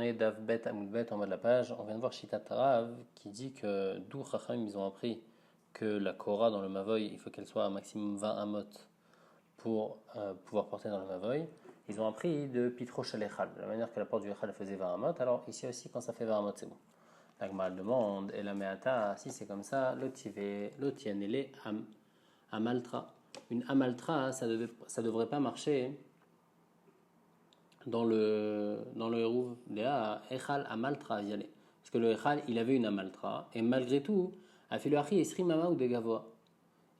On est Daf Bet Amoud Bet en bas de la page. On vient de voir Shitat Rav qui dit que d'où Chachamim ils ont appris que la Korah dans le Mavoy, il faut qu'elle soit un maximum 20 amot pour pouvoir porter dans le Mavoy. Ils ont appris de Pitro Shalechal, de la manière que la porte du Echal faisait 20 amot. Alors ici aussi, quand ça fait 20 amot, c'est bon. La Gemara demande, et la Meata, si c'est comme ça, l'otianele amaltra. Une amaltra, ça devrait pas marcher dans le Hérouv, Léa, Echal Amaltra Viale. Parce que le Echal, il avait une Amaltra, et malgré tout, a fait le Hachi Esri Mama ou Degavoa.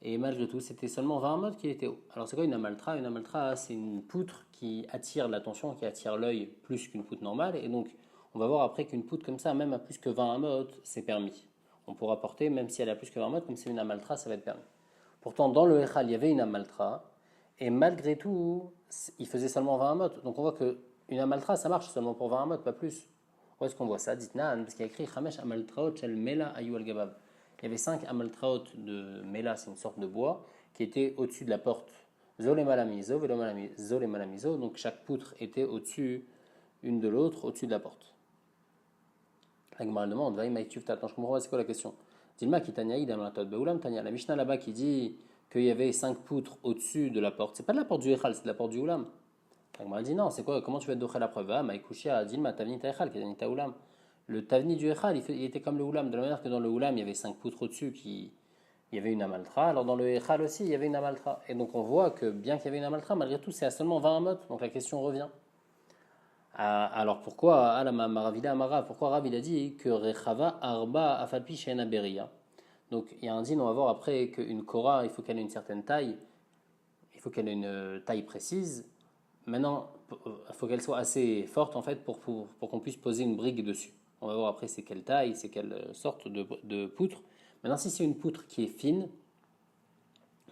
Et malgré tout, c'était seulement 20 modes qui était haut. Alors c'est quoi une Amaltra? Une Amaltra, c'est une poutre qui attire l'attention, qui attire l'œil plus qu'une poutre normale. Et donc, on va voir après qu'une poutre comme ça, même à plus que 20 modes, c'est permis. On pourra porter, même si elle a plus que 20 modes, comme c'est une Amaltra, ça va être permis. Pourtant, dans le Echal, il y avait une Amaltra, et malgré tout, il faisait seulement 20 amot. Donc on voit qu'une amaltra, ça marche seulement pour 20 amot, pas plus. Où est-ce qu'on voit ça? Dites Nan, parce qu'il y a écrit Chamesh amaltraot shel mela ayu al gabab. Il y avait 5 amaltraot de mela, c'est une sorte de bois, qui était au-dessus de la porte. Zole malamizo, velo malamizo, zole malamizo. Donc chaque poutre était au-dessus, une de l'autre, au-dessus de la porte. La Gemara demande, va je comprends pas, c'est quoi la question? Dilma qui taniaïd amalatot beulam tania. La Mishnah là-bas qui dit qu'il y avait 5 poutres au-dessus de la porte. C'est pas de la porte du Echal, c'est de la porte du Oulam. La Gemara dit non, c'est quoi? Comment tu vas te docher la preuve? Ah, Maïkouchia, Dilma, Tavni Taechal, Kedanita Oulam. Le Tavni du Echal, il était comme le Oulam, de la manière que dans le Oulam, il y avait 5 poutres au-dessus il y avait une amaltra. Alors dans le Echal aussi, il y avait une amaltra. Et donc on voit que bien qu'il y avait une amaltra, malgré tout, c'est à seulement 20 amot. Donc la question revient. Alors pourquoi pourquoi Rav il a dit que Rechava Arba Afalpi Shena Beria? Donc il y a un din, on va voir après qu'une Korah, il faut qu'elle ait une certaine taille, il faut qu'elle ait une taille précise. Maintenant, il faut qu'elle soit assez forte en fait pour qu'on puisse poser une brique dessus. On va voir après c'est quelle taille, c'est quelle sorte de poutre. Maintenant, si c'est une poutre qui est fine,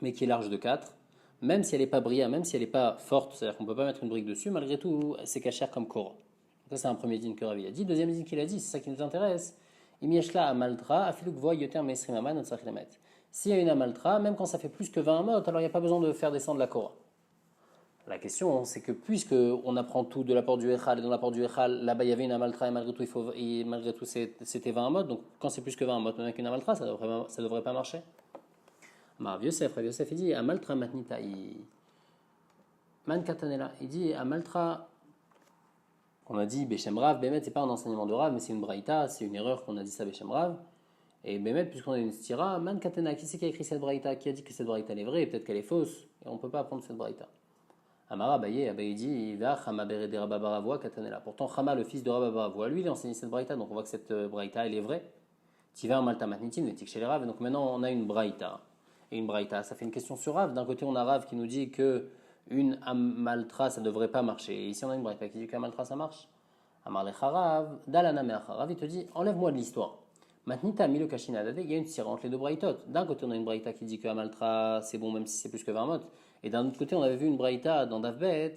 mais qui est large de 4, même si elle n'est pas brillante, même si elle n'est pas forte, c'est-à-dire qu'on ne peut pas mettre une brique dessus, malgré tout, c'est cachère comme Korah. Ça, c'est un premier din que Ravi a dit. Deuxième din qu'il a dit, c'est ça qui nous intéresse. Imieshla amaltra, afiluk voy yoter meisrimama notzachlemet. S'il y a une amaltra, même quand ça fait plus que 20 amot, alors il n'y a pas besoin de faire descendre la Korah. La question, c'est que puisque on apprend tout de la porte du Echal et dans la porte du Echal, là-bas il y avait une amaltra et malgré tout c'était 20 amot, donc quand c'est plus que 20 amot, même avec une amaltra, ça devrait pas marcher. Rav Yosef il dit amaltra matnita, man katanela, il dit amaltra. On a dit Beshem Rav, Bémet, c'est pas un enseignement de Rav, mais c'est une braïta, c'est une erreur qu'on a dit ça Beshem Rav. Et Bémet, puisqu'on a une stira, Man Katena, qui c'est qui a écrit cette braïta? Qui a dit que cette braïta est vraie? Peut-être qu'elle est fausse, et on ne peut pas apprendre cette braïta. Amara Abaye dit Va Chama Berede Rababaravoa Katanela. Pourtant, Chama, le fils de Rababaravoa, lui, il a enseigné cette braïta, donc on voit que cette braïta, elle est vraie. Tiva Malta Matnitin, le chez les Rav. Donc maintenant, on a une braïta. Et une braïta, ça fait une question sur Rav. D'un côté, on a Rav qui nous dit que une amaltra, ça ne devrait pas marcher. Et ici, on a une braïta qui dit qu'un amaltra, ça marche. Amar le Charav, Dalana Meacharav, il te dit enlève-moi de l'histoire. Matnita Milo Kashinadade, il y a une tire entre les deux braïtot. D'un côté, on a une braïta qui dit que Amaltra, c'est bon même si c'est plus que 20 mot. Et d'un autre côté, on avait vu une braïta dans Davbet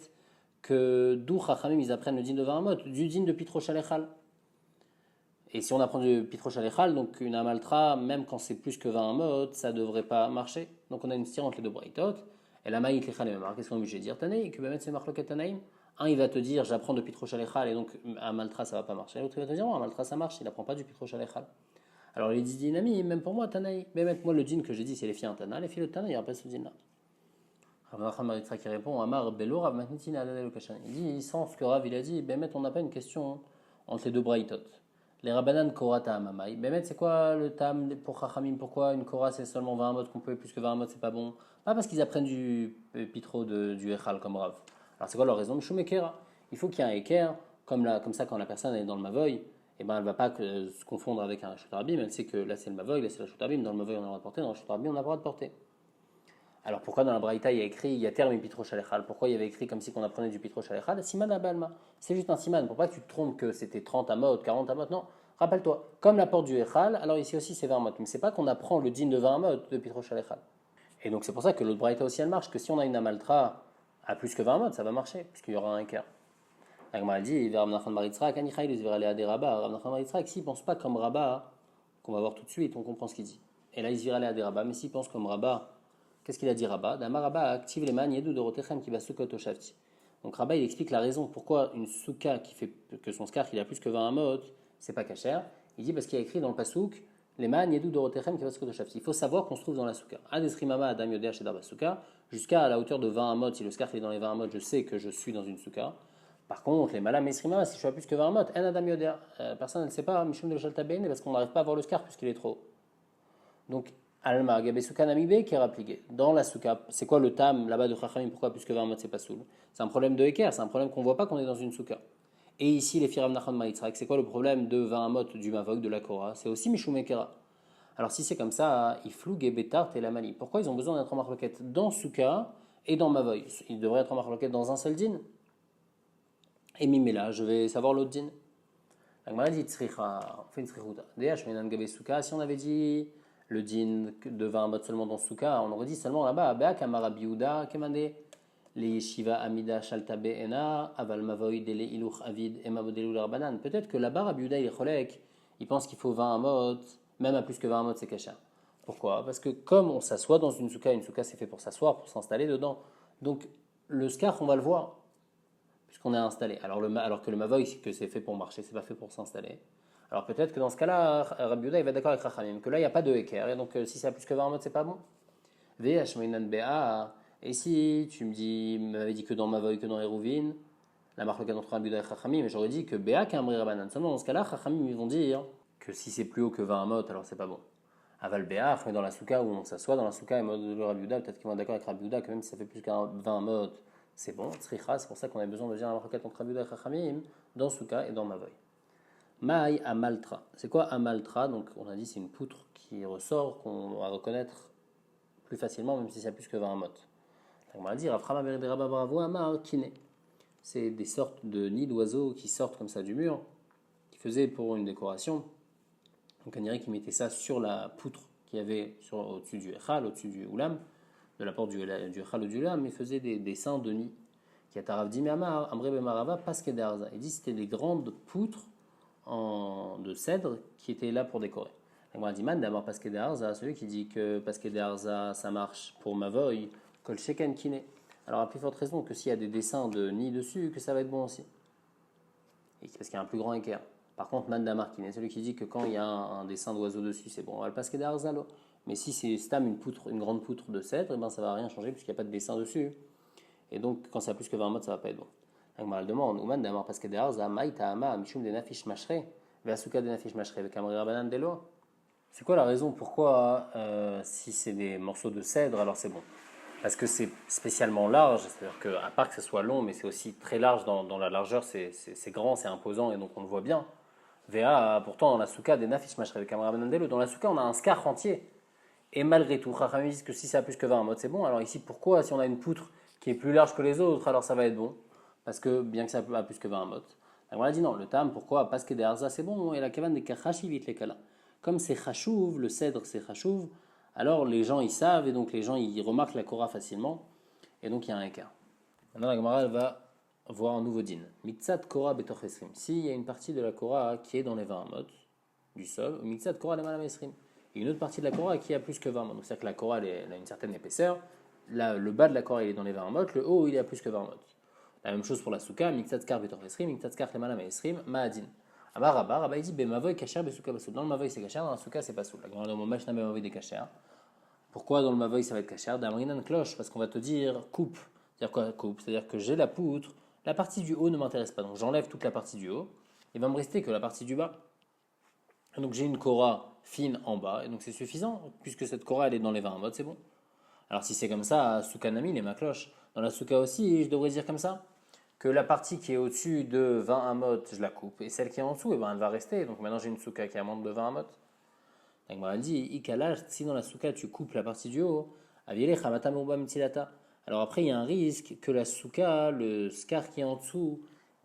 que d'où Chachamim ils apprennent le din de 20 mot, du din de Pitro Shalechal. Et si on apprend du Pitro Shalechal, donc une Amaltra, même quand c'est plus que 20 mot, ça ne devrait pas marcher. Donc on a une tire entre les deux braïtot. Et la maït lechal et qu'est-ce qu'on est obligé de dire Tanaï, que Bemet c'est marloket Tanaïm. Un, il va te dire, j'apprends de Pitro Shalechal, et donc à Maltra, ça va pas marcher. L'autre, il va te dire, non, à Maltra, ça marche, il n'apprend pas du Pitro Shalechal. Alors, il dit, Dinami, même pour moi, Tanaï, mais même moi, le din que j'ai dit, c'est les filles en Tana, les filles de Tana, il n'y a pas ce din-là. Rav Maritra qui répond, Amar Belo, Rav Matnitin, Adadel Kashan. Il dit, sans ce que Rav, il a dit, Bémet, on n'a pas une question entre les deux braïtot. Les Rabanan Korata Amamai. Bémet, c'est quoi le tam pour Chachamim? Pourquoi une Kora, c'est seulement 20 mots qu'on peut, plus que 20 mots, c'est pas bon? Pas parce qu'ils apprennent du Pitro du Echal comme Rav. Alors c'est quoi leur raison? Mishumekera. Il faut qu'il y ait un équerre, comme ça quand la personne est dans le Mavoy, et ben elle ne va pas se confondre avec un Shotarabim, elle sait que là c'est le Mavoy, là c'est le Shotarabim, dans le Mavoy on a le droit de porter, dans le Shotarabim on a le droit de porter. Alors pourquoi dans la Braïta il y a écrit il y a terme et Pitro Shalechal? Pourquoi il y avait écrit comme si on apprenait du Pitro Shalechal? Siman Abalma. C'est juste un siman, pour pas que tu te trompes que c'était 30 amot, 40 amot, non. Rappelle-toi, comme la porte du Echal, alors ici aussi c'est 20 amot, mais c'est pas qu'on apprend le din de 20 amot de Pitro Shalechal. Et donc c'est pour ça que l'autre Braïta aussi elle marche, que si on a une Amaltra à plus que 20 amot, ça va marcher, puisqu'il y aura un équerre. Agma dit, Rav Nachman bar Yitzhak, Anichaï, il vers aller à des rabbins. Rav Nachman bar Yitzhak, s'il ne pense pas comme rabbin, qu'on va voir tout de suite, on comprend ce qu'il dit. Et là, il se vers aller à des rabbins, mais s'il pense comme rabbin, qu'est-ce qu'il a dit rabbin? D'Amar rabbin, active les man, yedou de rotechem qui va sukot au shavti. Donc Rabat, il explique la raison pourquoi une souka qui fait que son scar il a plus que 20 amot, c'est pas cachère. Il dit parce qu'il y a écrit dans le pasouk les man yedou dorotechem kevasko de shafti. Il faut savoir qu'on se trouve dans la souka. Adesrimama adam yoder shedar basouka, jusqu'à la hauteur de 20 amot. Si le scar il est dans les 20 amot, je sais que je suis dans une souka. Par contre, les malam esrimama, si je suis à plus que 20 amot, en adam yoder, personne ne sait pas, mishum de shaltaben, parce qu'on n'arrive pas à voir le scar puisqu'il est trop haut. Donc, Alma, Gabe Souka Namibé qui est rappliqué. Dans la Souka, c'est quoi le tam là-bas de Chachamim? Pourquoi plus que 20 mots c'est pas soul? C'est un problème de Eker, c'est un problème qu'on voit pas qu'on est dans une Souka. Et ici, les Firam Nachon Maïtzrak, c'est quoi le problème de 20 mot du Mavok, de la Korah? C'est aussi Mishum Ekera. Alors, si c'est comme ça, ils flouent Gebetart et la Mali. Pourquoi ils ont besoin d'être en marloquette dans Souka et dans Mavoy? Ils devraient être en marloquette dans un seul din. Et Mimela, je vais savoir l'autre din. La Gemara dit Tzricha, on fait une Tzrichuta. D'ailleurs, Gabe Souka, si on avait dit le din de 20 mot seulement dans Souka, on aurait dit seulement là-bas, Be'a Kamara Biouda, Kemande, les Yeshiva Amida Shaltabe Ena, Aval Mavoy Dele Iluch Avid, Ema Bodelou Larbanan. Peut-être que là-bas, Rabbi Yehuda il est cholek, il pense qu'il faut 20 mot, même à plus que 20 mot, c'est kasher. Pourquoi? Parce que comme on s'assoit dans une souka c'est fait pour s'asseoir, pour s'installer dedans. Donc le scar, on va le voir, puisqu'on est installé. Alors que le Mavoy, que c'est fait pour marcher, c'est pas fait pour s'installer. Alors peut-être que dans ce cas-là, Rabbi Yehuda il va être d'accord avec Rachamim, que là il n'y a pas de équerre, et donc si c'est à plus que 20 mot, c'est pas bon. Et si tu m'avais dit que dans Mavoy, que dans Hérouvine, la marque entre Rabbi Yehuda et Rachamim, mais j'aurais dit que Béa Kamri Rabanan. Seulement dans ce cas-là, Rachamim ils vont dire que si c'est plus haut que 20 mot, alors c'est pas bon. Aval Béa, mais dans la souka où on s'assoit, dans la souka et mode de Rabbi Yehuda, peut-être qu'ils vont être d'accord avec Rabbi Yehuda, que même si ça fait plus que 20 mot, c'est bon. Tzricha, c'est pour ça qu'on a besoin de dire la marque entre Rabbi Yehuda et Rachamim dans souka et dans Mavoy. Maï Amaltra. C'est quoi Amaltra? Donc on a dit c'est une poutre qui ressort, qu'on va reconnaître plus facilement, même si c'est plus que 20 mot. On va dire Aframa Beridera Bravo Amar Kine. C'est des sortes de nids d'oiseaux qui sortent comme ça du mur, qui faisaient pour une décoration. Donc on dirait qu'ils mettaient ça sur la poutre qu'il y avait au-dessus du Echal, au-dessus du Oulam, de la porte du Echal ou du Oulam, ils faisaient des dessins de nids. Qui a Tarav Dimi Amar, Amre Bemarava, Paske Darza. Il dit que c'était des grandes poutres de cèdre qui étaient là pour décorer. On a dit Man d'abord Paske Darza, celui qui dit que Paske Darza ça marche pour Mavoy, Kol Sheken Kine. Alors à plus forte raison que s'il y a des dessins de nid dessus, que ça va être bon aussi. Et parce qu'il y a un plus grand équerre. Par contre, Mandamar Kine, celui qui dit que quand il y a un dessin d'oiseau dessus, c'est bon. On va le Paske Darza. Mais si c'est Stam une grande poutre de cèdre, ben, ça ne va rien changer puisqu'il n'y a pas de dessin dessus. Et donc quand ça a plus que 20 mots, ça ne va pas être bon. Agmar demande, Ouman d'Amar Paske Darza, Maïta Ama, Mishum de Nafish Mashre, Veasuka de Nafish Mashre, avec Amri Rabanan Delo. C'est quoi la raison pourquoi, si c'est des morceaux de cèdre, alors c'est bon? Parce que c'est spécialement large, c'est-à-dire qu'à part que ce soit long, mais c'est aussi très large dans la largeur, c'est grand, c'est imposant, et donc on le voit bien. Véa, pourtant, dans la souka des Nafish Mashre, avec Amri Rabanan Delo, dans la souka, on a un scar entier. Et malgré tout, Chachamim disent que si ça a plus que 20 mots, c'est bon. Alors ici, pourquoi, si on a une poutre qui est plus large que les autres, alors ça va être bon? Parce que bien que ça a plus que 20 mot. Alors on a dit non, le tam, pourquoi? Parce que des arza, c'est bon, et la kavan des kachashivit les kala. Comme c'est chachouv, le cèdre c'est chachouv, alors les gens ils savent, et donc les gens ils remarquent la Korah facilement, et donc il y a un écart. Maintenant la Gemara va voir un nouveau din. Mitzat Korah betoch esrim. S'il y a une partie de la Korah qui est dans les 20 mot du sol, ou mitzat Korah le malam esrim. Et une autre partie de la Korah qui a plus que 20 mot. Donc c'est-à-dire que la Korah elle a une certaine épaisseur. Là, le bas de la Korah il est dans les 20 mot, le haut il est à plus que 20 mot. La même chose pour la souka, mitzat skar betoch esrim, mitzat skar le malam esrim, ma'adin. Amar Rabba il dit Bemavoy kasher besouka basoul. Dans le Mavoy c'est kasher, dans la souka c'est pas soul. La grande demande machna Bemavoy des kasher. Pourquoi dans le Mavoy ça va être kasher? D'amrinan cloche, parce qu'on va te dire coupe. C'est-à-dire quoi coupe? C'est-à-dire que j'ai la poutre, la partie du haut ne m'intéresse pas. Donc j'enlève toute la partie du haut, il va me rester que la partie du bas. Donc j'ai une Korah fine en bas, et donc c'est suffisant, puisque cette Korah elle est dans les 20 modes, c'est bon. Alors si c'est comme ça, souka nami, les ma cloche. Dans la souka aussi, je devrais dire comme ça que la partie qui est au-dessus de 20 amot, je la coupe, et celle qui est en dessous, eh ben, elle va rester. Donc maintenant j'ai une souka qui est à moins de 20 amot. Donc elle dit, Ikalash, si dans la souka tu coupes la partie du haut, aviele chamata mouba mitilata. Alors après il y a un risque que la souka, le scar qui est en dessous,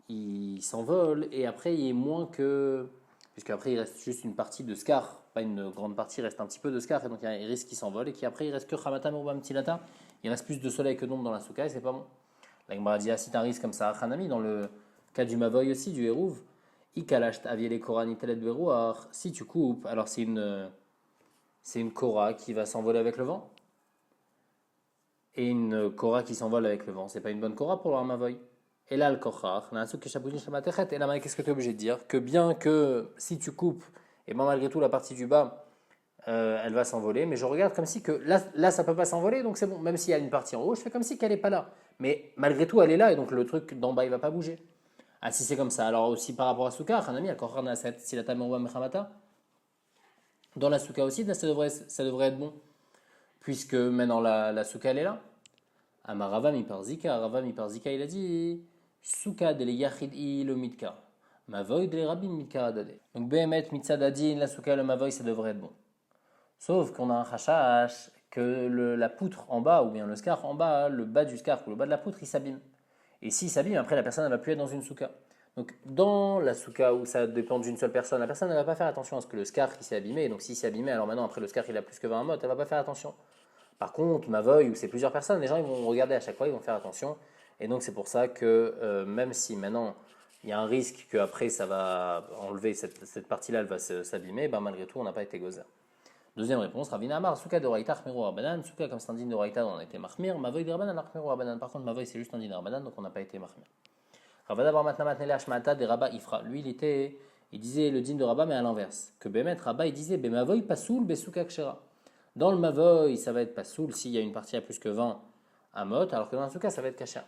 il s'envole, et après il est moins que... Puisqu'après il reste juste une partie de scar, pas une grande partie, il reste un petit peu de scar, et donc il y a un risque qu'il s'envole, et qu'après il reste que chamata mouba mitilata. Il reste plus de soleil que d'ombre dans la souka, et c'est pas bon. La Gemara dit, si tu as un risque comme ça, Hanami, dans le cas du Mavoy aussi, du Hérouv, Ikalash aviele Korah nitelet berouar, si tu coupes, alors c'est une Korah qui va s'envoler avec le vent. Et une Korah qui s'envole avec le vent, c'est pas une bonne Korah pour le Mavoy. Et là, le kochach, et là, qu'est-ce que tu es obligé de dire? Que bien que si tu coupes, et ben malgré tout, la partie du bas, elle va s'envoler, mais je regarde comme si que là ça peut pas s'envoler, donc c'est bon. Même s'il y a une partie en haut, je fais comme si qu'elle n'est pas là. Mais malgré tout, elle est là, et donc le truc d'en bas, il va pas bouger. Ah, si c'est comme ça. Alors aussi par rapport à Souka, un ami, si la tame mechamata, dans la Souka aussi, là, ça devrait être bon, puisque maintenant la Souka, elle est là. Amarava mi parzika, Rava mi parzika, il a dit Souka de yachid le mitka. Mavoy de rabim mitka adade. Donc behemet mitzadadin, la Souka, le mavoy, ça devrait être bon. Sauf qu'on a un chashash que la poutre en bas, ou bien le scar en bas, le bas du scar ou le bas de la poutre, il s'abîme. Et s'il s'abîme, après la personne ne va plus être dans une souka. Donc dans la souka où ça dépend d'une seule personne, la personne ne va pas faire attention à ce que le scar il s'est abîmé. Donc s'il s'est abîmé, alors maintenant après le scar il a plus que 20 mottes, elle ne va pas faire attention. Par contre, Mavoy, où c'est plusieurs personnes, les gens ils vont regarder à chaque fois, ils vont faire attention. Et donc c'est pour ça que même si maintenant il y a un risque qu'après ça va enlever cette partie-là, elle va s'abîmer, ben, malgré tout on n'a pas été gozer. Deuxième réponse, Ravina Amar, Souka de Raïta, Khmiro Rabanan, Souka comme c'est un din de Raïta, on a été Mahmir, Mavoy de Rabanan, Khmiro Rabanan. Par contre, Mavoy c'est juste un din de Rabanan, donc on n'a pas été Mahmir. Ravada Bar Matna Matnele Hashmata de Rabba Ifra. Lui, il disait le din de Rabba, mais à l'inverse. Que Bemet, Rabba, il disait Bemavoy Pasoul Besouka Kshera. Dans le Mavoy, ça va être Pasoul s'il y a une partie à plus que 20 amot, alors que dans le Souka, ça va être Kashera.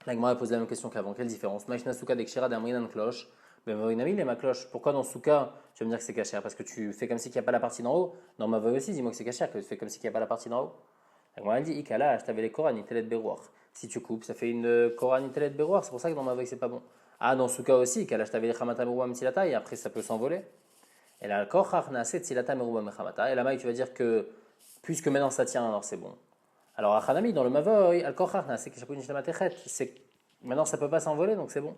La Gemara pose la même question qu'avant. Quelle différence? Maïshna Souka de Kshera d'Amrinan Klosh. Bemavoy Namil et ma cloche. Pourquoi dans Souka, tu vas me dire que c'est Kashera? Parce que tu fais comme si qu'il n'y a pas la partie d'en haut. Dans Mavoy aussi, dis-moi que c'est Kashera, que tu fais comme si qu'il n'y a pas la partie d'en haut. La Gemara dit Ikala, je t'avais les Koran, Itelet Berouach. Si tu coupes, ça fait une Koran Itelet Berouach, c'est pour ça que dans Mavoy c'est pas bon. Ah, dans Souka aussi, Ikala, je t'avais les Chamata Merouba Mtilata, et après ça peut s'envoler. Et là, Kochach Naaset Tilata Merouba Mechamata. Et là, tu vas dire que puisque maintenant ça tient, alors c'est bon. Alors, Achanami, dans le Mavoy, Al-Kochach Naaset Kishapun Nishlamatechet, c'est maintenant ça peut pas s'envoler, donc c'est bon.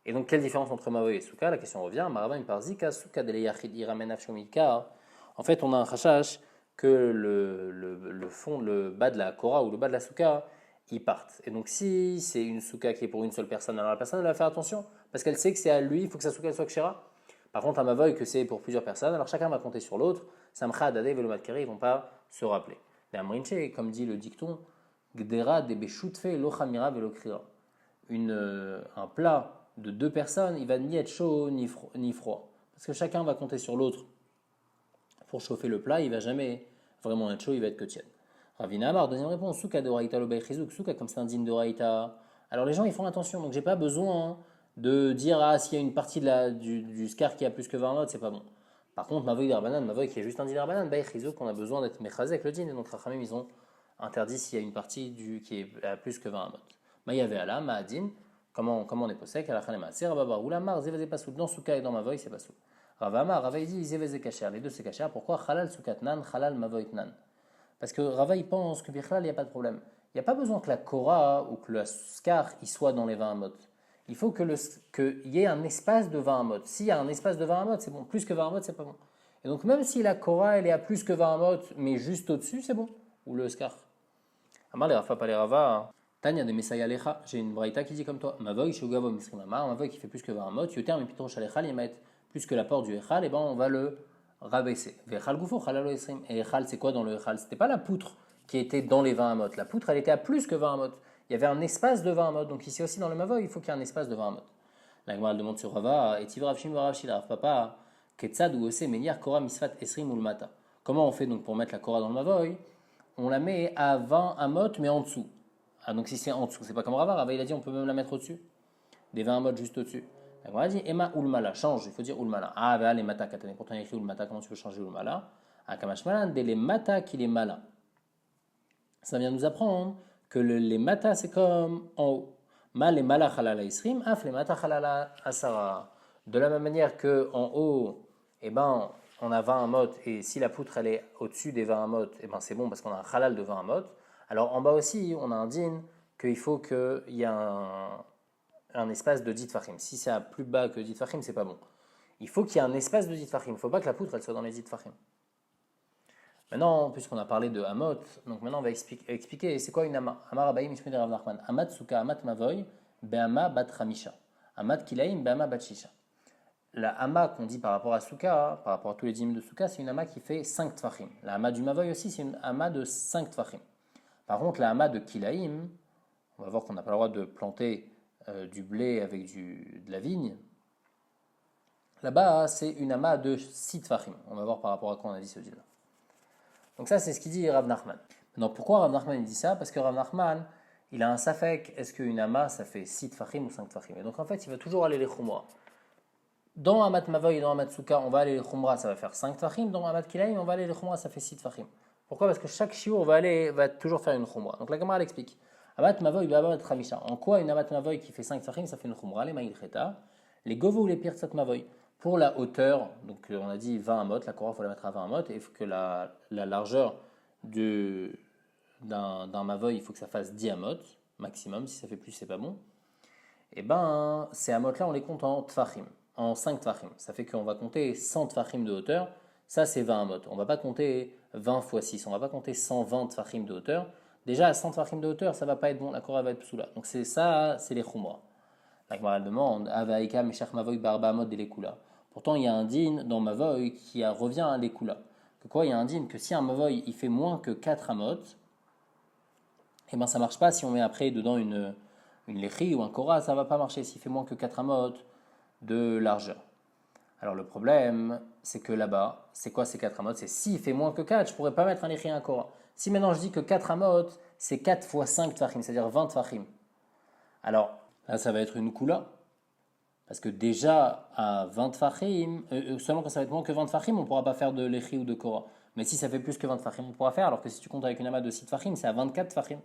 Et donc, quelle différence entre Mavoy et Souka? La question revient. Marabim par Zika, Souka de Yachid Iramen Afshomika. En fait, on a un chachash que le fond, le bas de la Korah ou le bas de la Souka, ils partent. Et donc, si c'est une Souka qui est pour une seule personne, alors la personne, elle va faire attention, parce qu'elle sait que c'est à lui, il faut que sa Souka soit Kshera. Par contre, un Mavoy, que c'est pour plusieurs personnes, alors chacun va compter sur l'autre. Samcha, Dade, Velomat Keri, ils ne vont pas se rappeler. Les Amrinche, comme dit le dicton, Gdera, Debeshutfe, Lochamira, Velokrira. Un plat de deux personnes, il va ni être chaud ni froid. Parce que chacun va compter sur l'autre pour chauffer le plat, il va jamais vraiment être chaud, il va être que tiède. Ravina Amar, deuxième réponse, Souka de Raïta l'obey chizouk, Souka comme c'est un digne de Raïta. Alors les gens ils font attention, donc j'ai pas besoin de dire ah s'il y a une partie du scar qui a plus que 20 notes, c'est pas bon. Par contre, Mavoy d'Arbanan, Mavoy qui est juste un din d'Arbanan, Bay chizouk, on a besoin d'être mechazé avec le din, et donc Rachamim ils ont interdit s'il y a une partie qui est à plus que 20 notes. Maïave ala, Ma'adin, comment on est possèque, Alachanema, c'est Rababa, ou la mar, Zévezé Pasoul, dans Souka et dans Mavoy c'est Pasoul. Rava Rava il dit Zévezé Kacher, les deux c'est Kacher, pourquoi Halal Soukatnan, Halal Mavoitnan? Parce que Rava il pense que Bichlal, il n'y a pas de problème. Il n'y a pas besoin que la Korah ou que le Skar il soit dans les 20 amot. Il faut qu'il y ait un espace de 20 amot. S'il y a un espace de 20 amot, c'est bon. Plus que 20 amot, c'est pas bon. Et donc même si la Korah elle est à plus que 20 amot, mais juste au-dessus, c'est bon. Ou le Skar. Amar les Rafa pas les Rava. Tanya de Messaya Lecha, j'ai une braïta qui dit comme toi. Mavoy Shugavo Misrimamar, Mavoy qui fait plus que 20 amot, Yoter Mipitro Shalechal, il va être plus que la porte du Echal, et ben on va le rabaisser. Vechal Goufo, Chalalo Esrim. Et Echal, c'est quoi dans le Echal? C'était pas la poutre qui était dans les 20 amot. La poutre, elle était à plus que 20 amot. Il y avait un espace de 20 amot. Donc ici aussi dans le Mavoy, il faut qu'il y ait un espace de 20 amot. La Gemara demande sur Rava, et Tivrav Shim Rav Shilarav Papa, Ketzad ou Ose Menir Korah Misfat Esrim ou le Mata. Comment on fait donc pour mettre la Korah dans le Mavoy? On la met à 20 amot, mais en dessous. Ah, donc si c'est en dessous, c'est pas comme Rava. Rava il a dit on peut même la mettre au-dessus. Des 20 amot juste au-dessus. On a dit Emma Ulmala, change, il faut dire Ulmala. Ah, bah les mata katane, pourtant il y a écrit Ulmata, comment tu peux changer Ulmala? Ah, Kamashmalan, des les mata qui les mala. Ça vient nous apprendre que les mata c'est comme en haut. Ma les mala halala isrim, af les mata halala asara. De la même manière que en haut, eh ben, on a 20 amot, et si la poutre elle est au-dessus des 20 amot, eh ben c'est bon parce qu'on a un halal de 20 amot. Alors en bas aussi, on a un din qu'il faut qu'il y ait un espace de 10 tfachim. Si c'est à plus bas que 10 tfachim, c'est pas bon. Il faut qu'il y ait un espace de 10 tfachim. Il ne faut pas que la poutre elle soit dans les 10 tfachim. Maintenant, puisqu'on a parlé de Hamot, donc maintenant on va expliquer c'est quoi une Hama. Amar Abaïm Ishmid Rav Nachman. Hamat Souka, Hamat Mavoy, Be'ama Bat Ramisha. Hamat Kilaim, Be'ama Bat Shisha. La Hama qu'on dit par rapport à Souka, par rapport à tous les dîmes de Souka, c'est une Hama qui fait 5 tfachim. La Hama du Mavoy aussi, c'est une Hama de 5 tfachim. Par contre, la Hama de Kilaim, on va voir qu'on n'a pas le droit de planter du blé avec de la vigne. Là-bas, c'est une ama de 6 tfachim. On va voir par rapport à quoi on a dit ce din-là. Donc ça, c'est ce qu'il dit Rav Nachman. Maintenant, pourquoi Rav Nachman il dit ça? Parce que Rav Nachman, il a un safek, est-ce qu'une ama, ça fait 6 tfachim ou 5 tfachim? Et donc en fait, il va toujours aller les khumra. Dans Amat Mavoy et dans Amat Souka, on va aller les khumra, ça va faire 5 tfachim. Dans Amat Kilaim, on va aller les khumra, ça fait 6 tfachim. Pourquoi? Parce que chaque shiur va toujours faire une khumra. Donc la Gemara l'explique. Amat Mavoy, Amat Ramisha. En quoi une Amat Mavoy qui fait 5 tfachim, ça fait une khumra? Les Maïl Cheta, les Govo ou les Pirtsat Mavoy. Pour la hauteur, donc on a dit 20 amot, la Korah, il faut la mettre à 20 amot, et il faut que la largeur d'un mavoy, il faut que ça fasse 10 amot, maximum, si ça fait plus, c'est pas bon. Et ben, ces amot-là, on les compte en tfachim, en 5 tfachim. Ça fait qu'on va compter 100 tfachim de hauteur, ça c'est 20 amot. On va pas compter 20 x 6, on va pas compter 120 tfachim de hauteur. Déjà, à 100 tfachim de hauteur, ça va pas être bon, la Korah va être psoula. Donc c'est ça, c'est les khumra. La Gemara demande, Avaïka, Meshach Mavoy, Barba Amot, Delekula. Pourtant, il y a un din dans Mavoy qui revient à l'Ekula. Que quoi? Il y a un din que si un Mavoy il fait moins que 4 amot, eh ben ça marche pas si on met après dedans une lechi ou un kora, ça va pas marcher s'il fait moins que 4 amot de largeur. Alors le problème, c'est que là-bas, c'est quoi ces 4 amot? C'est s'il fait moins que 4, je pourrais pas mettre un lechi et un kora. Si maintenant je dis que 4 amot, c'est 4 fois 5 tfachim, c'est-à-dire 20 tfachim. Alors là, ça va être une kula. Parce que déjà, à 20 fachim, seulement quand ça va être moins que 20 fachim, on ne pourra pas faire de lechi ou de kora. Mais si ça fait plus que 20 fachim, on pourra faire. Alors que si tu comptes avec une ama de 6 fachim, c'est à 24 fachim.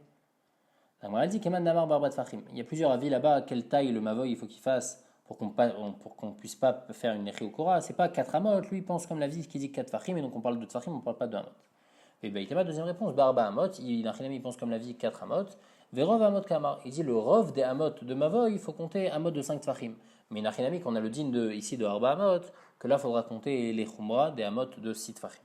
La dit Keman Damar Barbat fachim. Il y a plusieurs avis là-bas. Quelle taille le mavoy il faut qu'il fasse pour qu'on puisse pas faire une lechi ou kora? C'est pas 4 amot. Lui, il pense comme la vie qui dit 4 fachim. Et donc on parle de fachim, on ne parle pas de amot. Et bien, il y a deuxième réponse. Barba amot. Il pense comme la vie 4 amot. Verov amot kamar. Il dit le rov des amot de mavoy, il faut compter amot de 5 tfachim. Mais Nachinami, qu'on a le din ici de Arba Amot, que là, il faudra compter les Khumra des Amot de Sitfachim.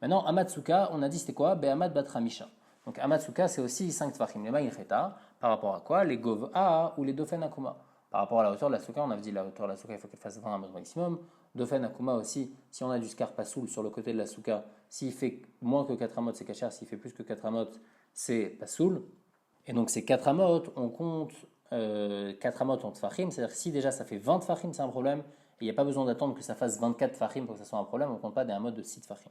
Maintenant, Amatsuka, on a dit c'était quoi? Be'amat Batramisha. Donc Amatsuka, c'est aussi 5 Tfachim. Les Maïcheta, par rapport à quoi? Les Gov-A ou les Dofen Akuma. Par rapport à la hauteur de la Souka, on avait dit la hauteur de la Souka, il faut qu'elle fasse 20 Amot maximum. Dofen Akuma aussi, si on a du Scarpasoul sur le côté de la Souka, s'il fait moins que 4 Amot, c'est Kacher. S'il fait plus que 4 Amot, c'est Pasoul. Et donc ces 4 Amot, on compte 4 amot en tfachim, c'est-à-dire que si déjà ça fait 20 tfachim, c'est un problème, et il n'y a pas besoin d'attendre que ça fasse 24 tfachim pour que ça soit un problème, on ne compte pas des amot de 6 tfachim.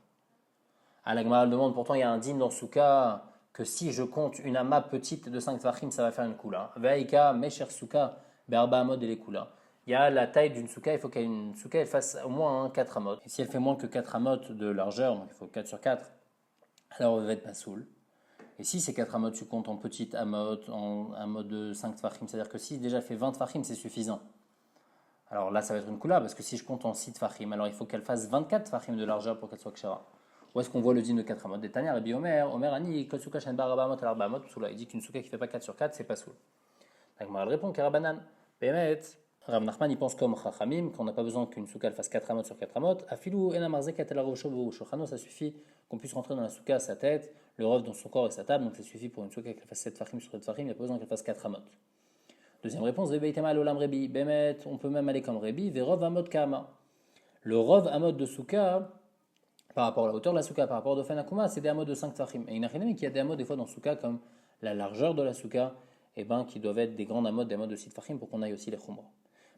À la Gemara demande, pourtant il y a un din dans Souka, que si je compte une ama petite de 5 tfachim, ça va faire une kula. Ve'aika, mesher Souka, be'arba amot et les kula. Il y a la taille d'une souka, il faut qu'une souka elle fasse au moins 4 amot. Et si elle fait moins que 4 amot de largeur, donc il faut 4 sur 4, alors elle va être pas soul. Et si ces 4 amot, tu comptes en petite amot, en amot de 5 tfachim, c'est-à-dire que si déjà fait 20 tfachim, c'est suffisant. Alors là, ça va être une kula, parce que si je compte en 6 tfachim, alors il faut qu'elle fasse 24 tfachim de largeur pour qu'elle soit kshara. Où est-ce qu'on voit le din de 4 amot? Des Tanya, Rabbi Omer Ani, Kotsuka Shen Bar Amot, Arba Amot, il dit qu'une souka qui ne fait pas 4 sur 4, c'est pas soul. Donc Maral répond, Karabanan, Bemet, Rav Nachman, il pense comme Chachamim, qu'on n'a pas besoin qu'une souka fasse 4 amot sur 4 amot. Afilou, Enamarze, Katela Rosho, Shochano, ça suffit qu'on puisse rentrer dans la souka, sa tête, le rov dans son corps et sa table, donc ça suffit pour une souka qu'elle fasse 7 fachim sur 7 fachim, il n'y a pas besoin qu'elle fasse 4 amot. Deuxième réponse, Vebeitema Olam Rebi, Bemet, on peut même aller comme Rebi, Verov Amot Kama. Le rov amot de souka, par rapport à la hauteur de la souka, par rapport au Dofen Akuma, c'est des amot de 5 fachim. Et il n'y a qu'il y a des amot des fois dans souka comme la largeur de la souka, et ben qui doivent être des grandes amot, des amot de 6 fachim pour qu'on aille aussi les khumra.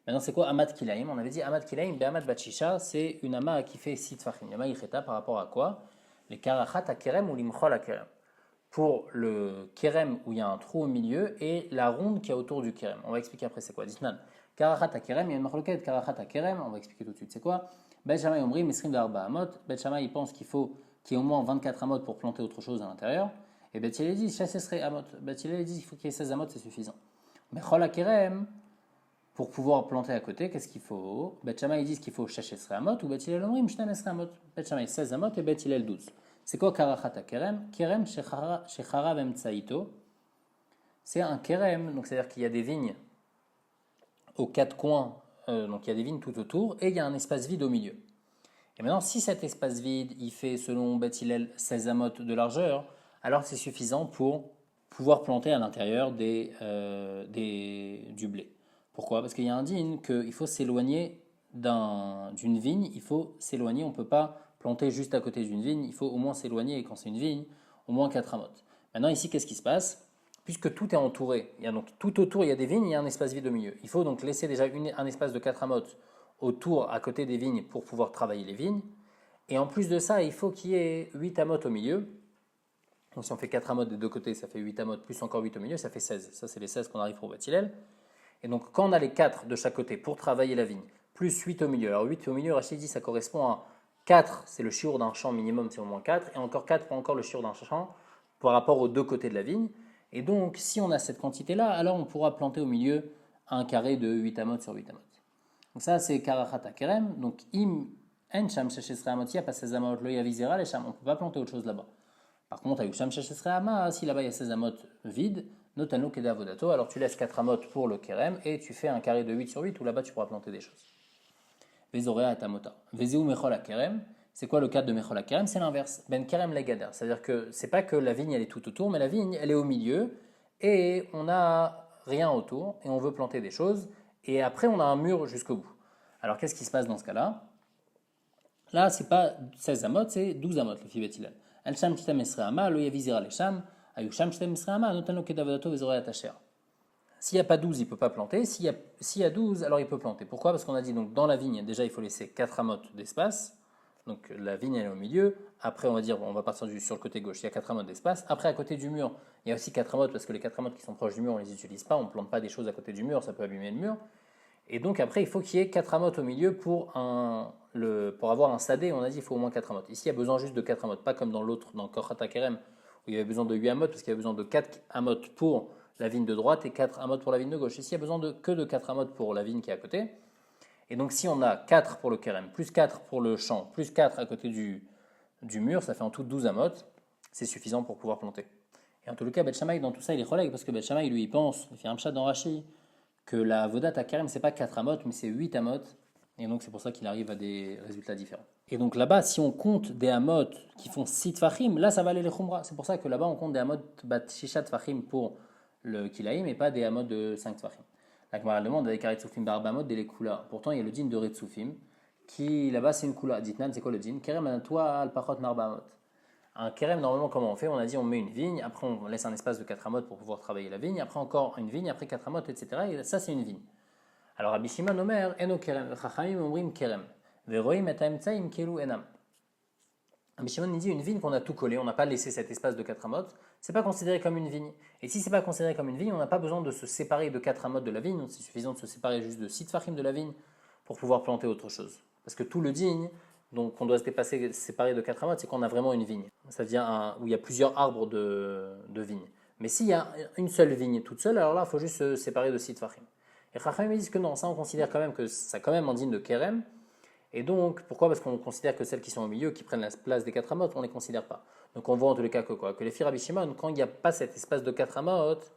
Maintenant, c'est quoi Amat Kilaim? On avait dit Amat Kilaim, Be'amat Bachisha, c'est une ama qui fait 6 fachim. Yama Yicheta par rapport à quoi? Les karachat à kerem ou l'imchol à kerem. Pour le kerem où il y a un trou au milieu et la ronde qui est autour du kerem. On va expliquer après c'est quoi. Ditnan. Karachat à kerem, il y a une marloquette. Karachat à kerem, on va expliquer tout de suite c'est quoi. Bet Shammai Omri, Mesrim d'Arba Amot. Bet Shammai il pense qu'il faut qu'il y ait au moins 24 amot pour planter autre chose à l'intérieur. Et Bet Hillel dit, ça serait amot. Bet Hillel dit qu'il faut qu'il y ait 16 amot, c'est suffisant. Mais chol à kerem, pour pouvoir planter à côté, qu'est-ce qu'il faut? Bet Shammai disent qu'il faut 16 amot ou Bet Hillel Omrim 12 amot. Bet Shammai 16 amot et Bet Hillel 12. C'est quoi karachat à kerem? Kerem shecharav emtsaito. C'est un kerem, donc c'est-à-dire qu'il y a des vignes aux 4 coins, donc il y a des vignes tout autour et il y a un espace vide au milieu. Et maintenant, si cet espace vide, il fait selon Bet Hillel 16 amot de largeur, alors c'est suffisant pour pouvoir planter à l'intérieur du blé. Pourquoi? Parce qu'il y a un din qu'il faut s'éloigner d'une vigne, il faut s'éloigner, on ne peut pas planter juste à côté d'une vigne, il faut au moins s'éloigner, et quand c'est une vigne, au moins 4 amot. Maintenant ici, qu'est-ce qui se passe? puisque tout est entouré, il y a donc tout autour, il y a des vignes, il y a un espace vide au milieu. Il faut donc laisser déjà un espace de 4 amotes autour, à côté des vignes, pour pouvoir travailler les vignes. Et en plus de ça, il faut qu'il y ait 8 amotes au milieu. Donc si on fait 4 amotes des deux côtés, ça fait 8 amotes, plus encore 8 au milieu, ça fait 16. Ça, c'est les 16 qu'on arrive pour Bathilel. Et donc quand on a les 4 de chaque côté pour travailler la vigne, plus 8 au milieu. Alors 8 au milieu, Rachid dit, ça correspond à 4, c'est le chiour d'un champ minimum, c'est au moins 4. Et encore 4 pour encore le chiour d'un champ par rapport aux deux côtés de la vigne. Et donc, si on a cette quantité-là, alors on pourra planter au milieu un carré de 8 amotes sur 8 amotes. Donc ça, c'est karachata kerem. Donc, im en sham sheshesre amot, il n'y a pas 16 amotes, lo yavizera les sham. On ne peut pas planter autre chose là-bas. Par contre, avec sham sheshesre ama, si là-bas il y a 16 amotes vides, notano keda vodato, alors tu laisses 4 amotes pour le kerem et tu fais un carré de 8 sur 8 où là-bas tu pourras planter des choses. Vezorea et amota. Vezeu mechol kerem. C'est quoi le cadre de Mechol HaKerem? C'est l'inverse. Ben Kerem Legader. C'est-à-dire que c'est pas que la vigne elle est tout autour, mais la vigne elle est au milieu et on n'a rien autour et on veut planter des choses et après on a un mur jusqu'au bout. Alors qu'est-ce qui se passe dans ce cas-là? Là, c'est pas 16 amot, c'est 12 amot le Fibetilal. Al Sham Shtem Esreama, lo Yavizira le Sham, Ayu Sham Shtem Esreama, notano Kedavodato Vezorei Atacher. S'il n'y a pas 12, il ne peut pas planter. S'il y a 12, alors il peut planter. Pourquoi? Parce qu'on a dit donc dans la vigne, déjà il faut laisser 4 amotes d'espace. Donc la vigne elle est au milieu. Après on va dire, on va partir sur le côté gauche, il y a 4 amotes d'espace. Après à côté du mur, il y a aussi 4 amotes parce que les 4 amotes qui sont proches du mur, on ne les utilise pas, on ne plante pas des choses à côté du mur, ça peut abîmer le mur. Et donc après il faut qu'il y ait 4 amotes au milieu pour avoir un sadé, on a dit il faut au moins 4 amotes. Ici il y a besoin juste de 4 amotes, pas comme dans l'autre, dans Korata Kerem, où il y avait besoin de 8 amotes parce qu'il y avait besoin de 4 amotes pour la vigne de droite et 4 amotes pour la vigne de gauche. Ici il y a besoin que de 4 amotes pour la vigne qui est à côté. Et donc si on a 4 pour le kérem, plus 4 pour le champ, plus 4 à côté du mur, ça fait en tout 12 amotes, c'est suffisant pour pouvoir planter. Et en tout cas, Beth Shammai, dans tout ça, il est relègue, parce que Beth Shammai, lui, il pense, il fait un chat dans Rashi, que la vodat à kérem, c'est pas 4 amotes, mais c'est 8 amotes, et donc c'est pour ça qu'il arrive à des résultats différents. Et donc là-bas, si on compte des amotes qui font 6 tfachim, là ça va aller les khumra. C'est pour ça que là-bas, on compte des amotes bat 6 tfachim pour le kilaïm, et pas des amotes de 5 tfachim. La Gemara demande avec Retsufim Barbamot des Kula. Pourtant, il y a le din de Retsufim qui là-bas c'est une Kula. Dites-nous, c'est quoi le din? Kerem anatoa al pachot marbamot. Un kerem, normalement, comment on fait? On a dit on met une vigne, après on laisse un espace de 4 amotes pour pouvoir travailler la vigne, après encore une vigne, après 4 amotes, etc. Et ça, c'est une vigne. Alors, Rabbi Shimon Omer, eno kerem, chachamim omrim kerem, veroim et haemtsaim kelu enam. Rabbi Shimon dit une vigne qu'on a tout collé, on n'a pas laissé cet espace de 4 amotes, c'est pas considéré comme une vigne. Et si c'est pas considéré comme une vigne, on n'a pas besoin de se séparer de 4 amotes de la vigne, c'est suffisant de se séparer juste de 6 tfachim de la vigne pour pouvoir planter autre chose. Parce que tout le digne, donc on doit se séparer de 4 amotes, c'est qu'on a vraiment une vigne. Ça devient où il y a plusieurs arbres de vigne. Mais s'il y a une seule vigne toute seule, alors là, il faut juste se séparer de 6 tfachim. Et Chachamim disent que non, ça on considère quand même que ça quand même en digne de Kerem. Et donc, pourquoi? Parce qu'on considère que celles qui sont au milieu, qui prennent la place des 4 amotes, on ne les considère pas. Donc on voit en tous les cas que quoi? Que les filles Rabbi Shimon, quand il n'y a pas cet espace de 4 amotes,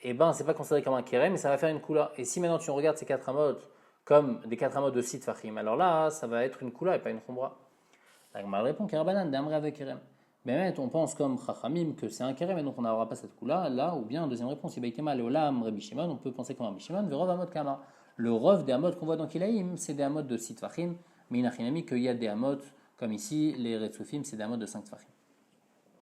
eh ben c'est pas considéré comme un kérem, mais ça va faire une kula. Et si maintenant tu regardes ces 4 amotes comme des 4 amotes de 6 fachim, alors là, ça va être une kula et pas une khombra. La Gemara répond Kerabanan, d'amre avec kérem. Mais on pense comme Chachamim que c'est un kérem et donc on n'aura pas cette kula. Là, ou bien, deuxième réponse, si Baïtema Leolam Rabbi Shimon, on peut penser comme Rabbi Shimon, Verov Amot Kama. Le rov des amotes qu'on voit dans Kilaïm, c'est des amotes de 6 fachim. Mais il n'a rien mis qu'il y a des amotes, comme ici, les Retsufim, c'est des amotes de 5 tfachim.